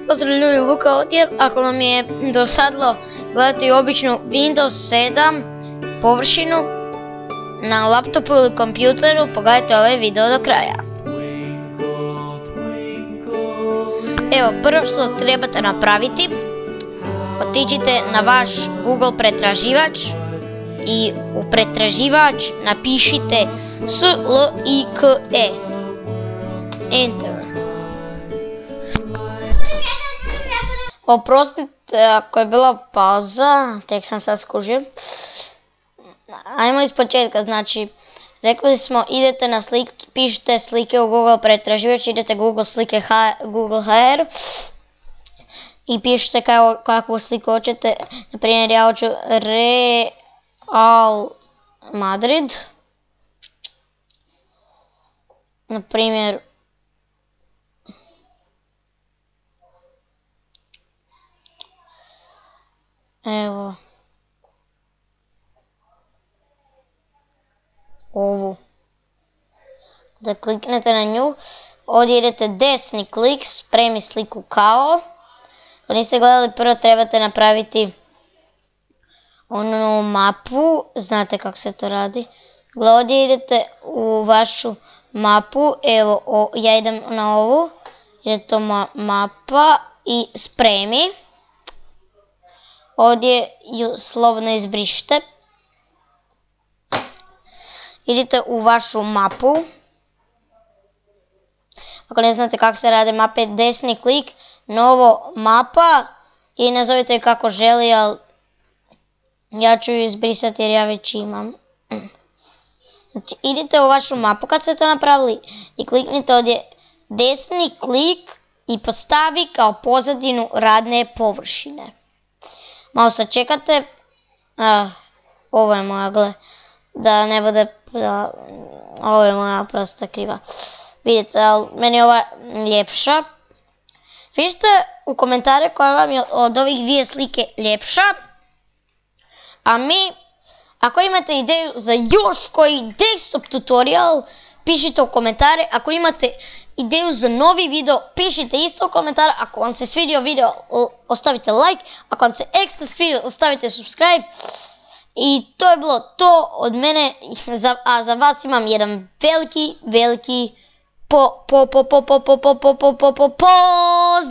Pozdrav ljudi, Luka ovdje. Ako vam je dosadilo gledati običnu Windows 7 površinu na laptopu ili kompjuteru, pogledajte ovaj video do kraja. Evo, prvo što trebate napraviti, otiđite na vaš Google pretraživač i u pretraživač napišite SLIKE. Enter. Oprostite ako je bila pauza, tek sam sad skužio. Ajmo iz početka, znači, rekli smo idete na slike, pišete slike u Google pretraživač, idete Google slike Google HR i pišete kakvu sliku hoćete. Na primjer, ja hoću Real Madrid. Na primjer, evo ovu. Da kliknete na nju, ovdje idete desni klik, spremi sliku kao. Ako niste gledali, prvo trebate napraviti onu mapu, znate kako se to radi. Ovdje idete u vašu mapu, evo ja idem na ovu, je to mapa i spremi. Ovdje ju slobodno izbrišite. Idite u vašu mapu. Ako ne znate kako se rade mape, desni klik, novo mapa i nazovite ju kako želi, ali ja ću ju izbrisati jer ja već imam. Znači, idite u vašu mapu kad ste to napravili i kliknite ovdje desni klik i postavi kao pozadinu radne površine. Malo sad čekate, ovo je moja, gle, da ne bude, ovo je moja prosta kriva. Vidite, ali meni je ova ljepša. Pišite u komentare koja vam je od ovih dvije slike ljepša. A ako imate ideju za još koji desktop tutorial, pišite u komentare. Ako imate ideju za novi video, pišite isto u komentare. Ako vam se svidio video, ostavite like. Ako vam se ekstra svidio, ostavite subscribe. I to je bilo to od mene, a za vas imam jedan veliki pozdrav!